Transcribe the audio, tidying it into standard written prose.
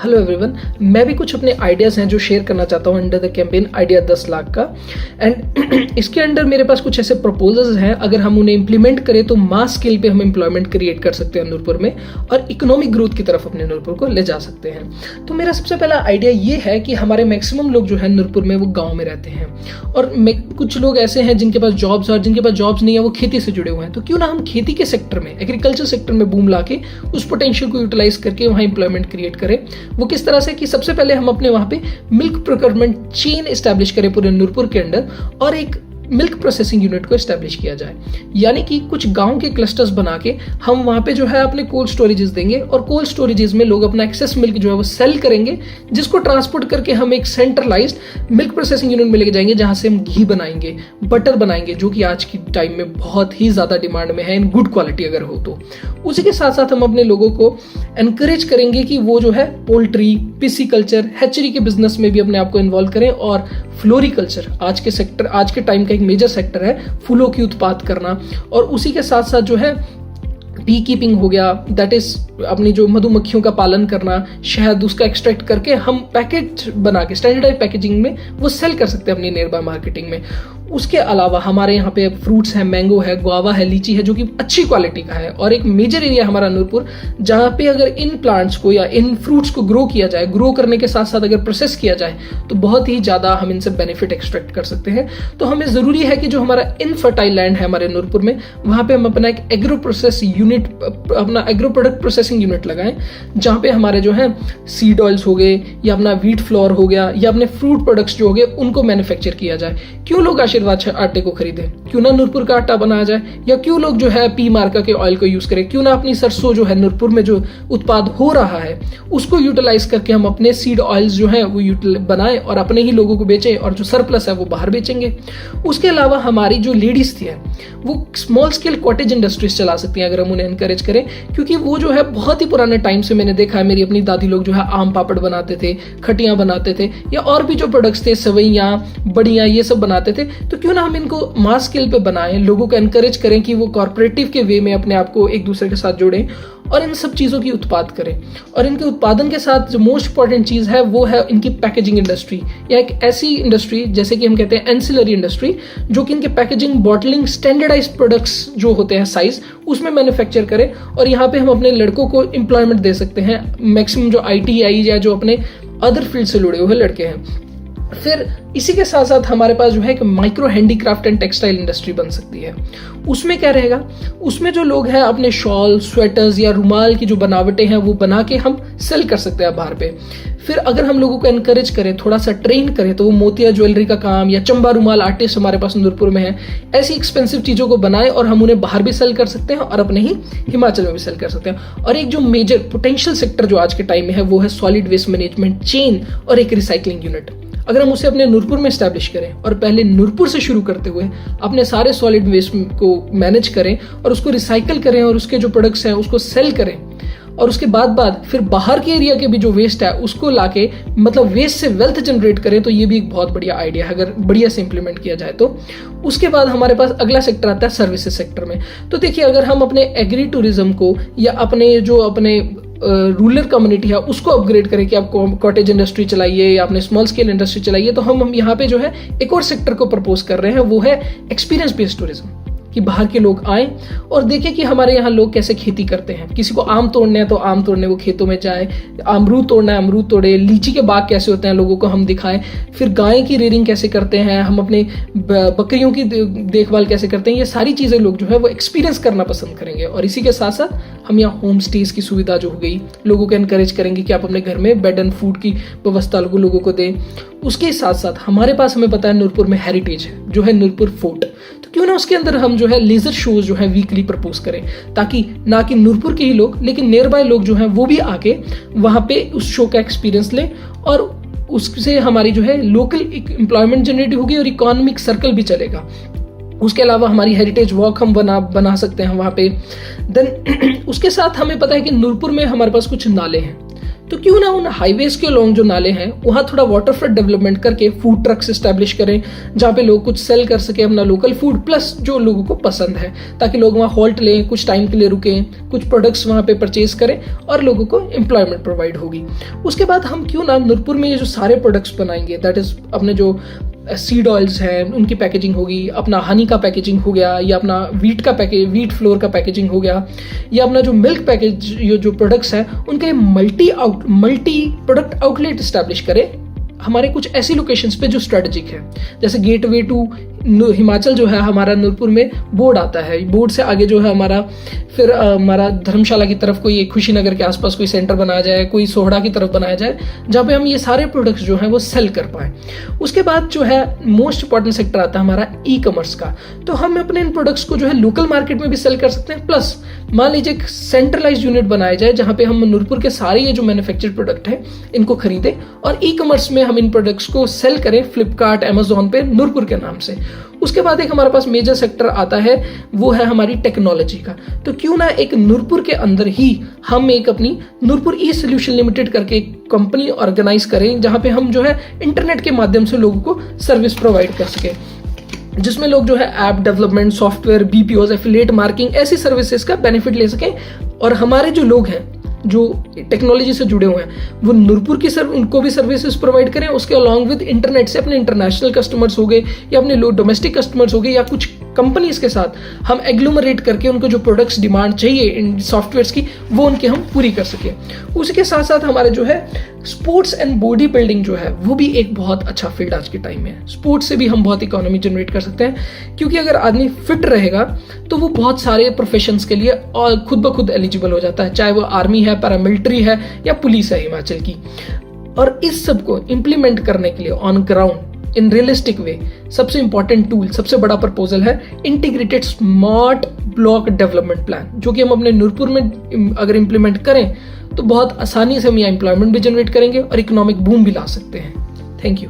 Hello everyone, मैं भी कुछ अपने आइडियाज़ हैं जो शेयर करना चाहता हूँ under the campaign idea 10 lakh का। एंड इसके अंडर मेरे पास कुछ ऐसे प्रपोजल्स हैं, अगर हम उन्हें इंप्लीमेंट करें तो मास स्केल पे हम एम्प्लॉयमेंट क्रिएट कर सकते हैं नूरपुर में और इकोनॉमिक ग्रोथ की तरफ अपने नूरपुर को ले जा सकते हैं। तो मेरा सबसे पहला आइडिया ये है कि हमारे मैक्सिमम लोग जो है नूरपुर में वो गाँव में रहते हैं और कुछ लोग ऐसे हैं जिनके पास जॉब्स और जिनके पास जॉब्स नहीं है वो खेती से जुड़े हुए हैं। तो क्यों ना हम खेती के सेक्टर में, एग्रीकल्चर सेक्टर में बूम ला के उस पोटेंशियल को यूटिलाइज करके वहाँ एम्प्लॉयमेंट क्रिएट करें। वो किस तरह से कि सबसे पहले हम अपने वहाँ पे मिल्क प्रोक्योरमेंट चेन एस्टैब्लिश करें पूरे नूरपुर के अंदर और एक मिल्क प्रोसेसिंग यूनिट को एस्टैब्लिश किया जाए। यानी कि कुछ गांव के क्लस्टर्स बना के हम वहाँ पे जो है अपने कोल्ड स्टोरेजेस देंगे और कोल्ड स्टोरेजेस में लोग अपना एक्सेस मिल्क जो है वो सेल करेंगे, जिसको ट्रांसपोर्ट करके हम एक सेंट्रलाइज्ड मिल्क प्रोसेसिंग यूनिट में लेके जाएंगे जहाँ से हम घी बनाएंगे, बटर बनाएंगे, जो कि आज की टाइम में बहुत ही ज़्यादा डिमांड में है इन गुड क्वालिटी अगर हो तो। उसी के साथ साथ हम अपने लोगों को एनकरेज करेंगे कि वो जो है पोल्ट्री, पिसी कल्चर, हैचरी के बिजनेस में भी अपने आप को इन्वॉल्व करें और फ्लोरिकल्चर आज के टाइम का एक मेजर सेक्टर है, फूलों की उत्पाद करना। और उसी के साथ साथ जो है बी कीपिंग हो गया, दैट इज अपनी जो मधुमक्खियों का पालन करना, शहद उसका एक्सट्रैक्ट करके हम पैकेट बना के स्टैंडर्डाइज पैकेजिंग में वो सेल कर सकते हैं अपनी नियर बाय मार्केटिंग में। उसके अलावा हमारे यहाँ पे फ्रूट्स हैं, मैंगो है, गुआवा है, लीची है, जो कि अच्छी क्वालिटी का है और एक मेजर एरिया हमारा नूरपुर जहाँ पे अगर इन प्लांट्स को या इन फ्रूट्स को ग्रो किया जाए, ग्रो करने के साथ साथ अगर प्रोसेस किया जाए तो बहुत ही ज़्यादा हम इनसे बेनिफिट एक्सट्रैक्ट कर सकते हैं। तो हमें ज़रूरी है कि जो हमारा इनफर्टाइल लैंड है हमारे नूरपुर में, वहाँ पे हम अपना एक एग्रो प्रोसेस यूनिट, अपना एग्रो प्रोडक्ट प्रोसेसिंग यूनिट लगाएं, जहाँ पे हमारे जो है सीड ऑयल्स हो गए या अपना व्हीट फ्लोर हो गया या अपने फ्रूट प्रोडक्ट्स जो हो गए उनको मैन्युफैक्चर किया जाए। क्यों लोग आशीर्वाद आटे को खरीदें, क्यों ना नूरपुर का आटा बनाया जाए, या क्यों लोग जो है पी मार्का के ऑयल को यूज करें, क्यों ना अपनी सरसों जो है नूरपुर में जो उत्पाद हो रहा है उसको यूटिलाइज करके हम अपने सीड ऑयल्स जो है वो बनाएं और अपने ही लोगों को बेचें और जो सरप्लस है वो बाहर बेचेंगे। उसके अलावा हमारी जो लेडीज थी वो स्मॉल स्केल कॉटेज इंडस्ट्रीज चला सकती हैं अगर हम उन्हें एनकरेज करें, क्योंकि वो जो है बहुत ही पुराने टाइम से मैंने देखा है, मेरी अपनी दादी लोग जो है आम पापड़ बनाते थे, खटियां बनाते थे या और भी जो प्रोडक्ट्स थे, सवैयां, बड़ियां, ये सब बनाते थे। तो क्यों ना हम इनको मास स्केल पे बनाएं, लोगों को एनकरेज करें कि वो कॉर्पोरेटिव के वे में अपने आप को एक दूसरे के साथ जोड़ें और इन सब चीज़ों की उत्पाद करें। और इनके उत्पादन के साथ जो मोस्ट इंपॉर्टेंट चीज़ है वो है इनकी पैकेजिंग इंडस्ट्री, या एक ऐसी इंडस्ट्री जैसे कि हम कहते हैं एंसिलरी इंडस्ट्री, जो कि इनके पैकेजिंग, बॉटलिंग, स्टैंडर्डाइज प्रोडक्ट्स जो होते हैं साइज उसमें मैन्युफैक्चर करें और यहाँ पे हम अपने लड़कों को एम्प्लॉयमेंट दे सकते हैं, मैक्सिमम जो ITI या जो अपने अदर फील्ड से जुड़े हुए लड़के हैं। फिर इसी के साथ साथ हमारे पास जो है एक micro handicraft and textile industry बन सकती है। उसमें क्या रहेगा, उसमें जो लोग हैं अपने शॉल, स्वेटर्स या रुमाल की जो बनावटें हैं वो बना के हम सेल कर सकते हैं बाहर पे। फिर अगर हम लोगों को एनकरेज करें, थोड़ा सा ट्रेन करें, तो वो मोतिया ज्वेलरी का काम या चंबा रुमाल आर्टिस्ट हमारे पास नूरपुर में है, ऐसी एक्सपेंसिव चीज़ों को बनाएं और हम उन्हें बाहर भी सेल कर सकते हैं और अपने ही हिमाचल में भी सेल कर सकते हैं। और एक जो मेजर पोटेंशियल सेक्टर जो आज के टाइम में है वो है सॉलिड वेस्ट मैनेजमेंट चेन और एक रिसाइकलिंग यूनिट। अगर हम उसे अपने नूरपुर में एस्टैब्लिश करें और पहले नूरपुर से शुरू करते हुए अपने सारे सॉलिड वेस्ट को मैनेज करें और उसको रिसाइकल करें और उसके जो प्रोडक्ट्स हैं उसको सेल करें, और उसके बाद फिर बाहर के एरिया के भी जो वेस्ट है उसको लाके मतलब वेस्ट से वेल्थ जनरेट करें, तो ये भी एक बहुत बढ़िया आइडिया है अगर बढ़िया से इंप्लीमेंट किया जाए तो। उसके बाद हमारे पास अगला सेक्टर आता है सर्विसेज सेक्टर में। तो देखिए, अगर हम अपने एग्री टूरिज्म को या अपने रूरल कम्युनिटी है उसको अपग्रेड करें कि आप कॉटेज इंडस्ट्री चलाइए या अपने स्मॉल स्केल इंडस्ट्री चलाइए, तो हम यहाँ पे जो है एक और सेक्टर को प्रपोज कर रहे हैं, वो है एक्सपीरियंस बेस्ड टूरिज्म, कि बाहर के लोग आएं और देखें कि हमारे यहाँ लोग कैसे खेती करते हैं। किसी को आम तोड़ने हैं तो आम तोड़ने वो खेतों में जाए, अमरूद तोड़ना है अमरूद तोड़े, लीची के बाग कैसे होते हैं लोगों को हम दिखाएं, फिर गाय की रेयरिंग कैसे करते हैं, हम अपने बकरियों की देखभाल कैसे करते हैं, ये सारी चीज़ें लोग जो है वो एक्सपीरियंस करना पसंद करेंगे। और इसी के साथ साथ हम यहाँ होम स्टेज की सुविधा जो हो गई, लोगों को एनकरेज करेंगे कि आप अपने घर में बेड एंड फूड की व्यवस्था लोगों को दें। उसके साथ साथ हमारे पास, हमें पता है नूरपुर में हेरिटेज है जो है नूरपुर फोर्ट, तो क्यों ना उसके अंदर हम जो है लेजर शोज जो है वीकली प्रपोज करें, ताकि ना कि नूरपुर के ही लोग लेकिन नियर बाय लोग जो हैं वो भी आके वहाँ पे उस शो का एक्सपीरियंस लें और उससे हमारी जो है लोकल एम्प्लॉयमेंट जनरेट होगी और इकोनॉमिक सर्कल भी चलेगा। उसके अलावा हमारी हेरिटेज वॉक हम बना सकते हैं वहाँ पे। देन उसके साथ हमें पता है कि नूरपुर में हमारे पास कुछ नाले हैं, तो क्यों ना उन हाईवेज के लॉन्ग जो नाले हैं वहाँ थोड़ा वाटर फ्रंट डेवलपमेंट करके फूड ट्रक्स एस्टैब्लिश करें, जहाँ पे लोग कुछ सेल कर सके अपना लोकल फूड प्लस जो लोगों को पसंद है, ताकि लोग वहाँ हॉल्ट लें, कुछ टाइम के लिए रुकें, कुछ प्रोडक्ट्स वहाँ पे परचेज करें और लोगों को एम्प्लॉयमेंट प्रोवाइड होगी। उसके बाद हम क्यों ना नूरपुर में ये जो सारे प्रोडक्ट्स बनाएंगे, दैट इज अपने जो सीड ऑयल्स हैं उनकी पैकेजिंग होगी, अपना हनी का पैकेजिंग हो गया, या अपना वीट फ्लोर का पैकेजिंग हो गया, या अपना जो मिल्क पैकेज ये जो प्रोडक्ट्स हैं उनके मल्टी प्रोडक्ट आउटलेट इस्टेब्लिश करें हमारे कुछ ऐसी लोकेशंस पे जो स्ट्रेटेजिक है। जैसे गेटवे टू हिमाचल जो है हमारा नूरपुर में बोर्ड आता है, बोर्ड से आगे जो है हमारा फिर हमारा धर्मशाला की तरफ कोई खुशीनगर के आसपास कोई सेंटर बनाया जाए, कोई सोहड़ा की तरफ बनाया जाए, जहाँ पे हम ये सारे प्रोडक्ट्स जो हैं वो सेल कर पाए। उसके बाद जो है मोस्ट इंपॉर्टेंट सेक्टर आता है हमारा ई कॉमर्स का। तो हम अपने इन प्रोडक्ट्स को जो है लोकल मार्केट में भी सेल कर सकते हैं, प्लस मान लीजिए एक सेंट्रलाइज यूनिट बनाया जाए जहाँ पे हम नूरपुर के सारे ये जो मैन्युफैक्चर्ड प्रोडक्ट है इनको खरीदें और ई कॉमर्स में हम इन प्रोडक्ट्स को सेल करें फ्लिपकार्ट, अमेजोन पे नूरपुर के नाम से। उसके बाद एक हमारे पास मेजर सेक्टर आता है, वो है हमारी टेक्नोलॉजी का। तो क्यों ना एक नूरपुर के अंदर ही हम एक अपनी नूरपुर ई सोल्यूशन लिमिटेड करके एक कंपनी ऑर्गेनाइज करें, जहां पे हम जो है इंटरनेट के माध्यम से लोगों को सर्विस प्रोवाइड कर सके, जिसमें लोग जो है app development, software, BPO, affiliate marketing ऐसी सर्विसेज का बेनिफिट ले सकें। और हमारे जो लोग हैं जो टेक्नोलॉजी से जुड़े हुए हैं वो नूरपुर की उनको भी सर्विसेज प्रोवाइड करें। उसके अलॉन्ग विद इंटरनेट से अपने इंटरनेशनल कस्टमर्स हो गए या अपने डोमेस्टिक कस्टमर्स हो गए या कुछ कंपनीज के साथ हम एग्लोमरेट करके उनको जो प्रोडक्ट्स डिमांड चाहिए इन सॉफ्टवेयर्स की वो उनकी हम पूरी कर सके। उसके साथ साथ हमारे जो है स्पोर्ट्स एंड बॉडी बिल्डिंग जो है वो भी एक बहुत अच्छा फील्ड आज के टाइम में है। स्पोर्ट्स से भी हम बहुत इकोनॉमी जनरेट कर सकते हैं, क्योंकि अगर आदमी फिट रहेगा तो वो बहुत सारे प्रोफेशंस के लिए और खुद ब खुद एलिजिबल हो जाता है, चाहे वो आर्मी है, पैरामिलिट्री है या पुलिस है हिमाचल की। और इस सब को इम्प्लीमेंट करने के लिए ऑन ग्राउंड इन रियलिस्टिक वे सबसे इंपॉर्टेंट टूल, सबसे बड़ा प्रपोजल है integrated smart block development plan, जो कि हम अपने नूरपुर में अगर इम्प्लीमेंट करें तो बहुत आसानी से हम यहाँ एम्प्लॉयमेंट भी जनरेट करेंगे और इकोनॉमिक बूम भी ला सकते हैं। Thank you.